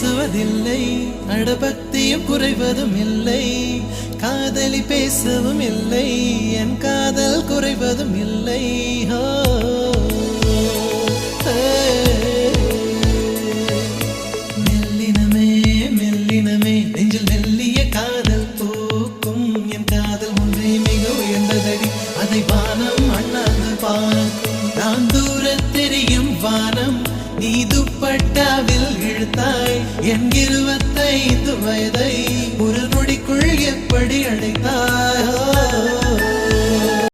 பேசுவதில்லை, அடபக்தியும் குறைவதும் இல்லை, காதலி பேசவும் இல்லை, என் காதல் குறைவதும் இல்லை. மெல்லினமே மெல்லினமே நெஞ்சில் மெல்லிய காதல் பூக்கும், என் காதல் ஒன்றே மிக உயர்ந்ததடி, அதை வானம் அண்ணாந்து பார்க்கும். நான் தூர தெரியும் வானம், நீ துப்பட்டாவில் இழுத்தாய் என் 25 வயதை ஒரு நொடிக்குள் எப்படி அடைத்தாய்.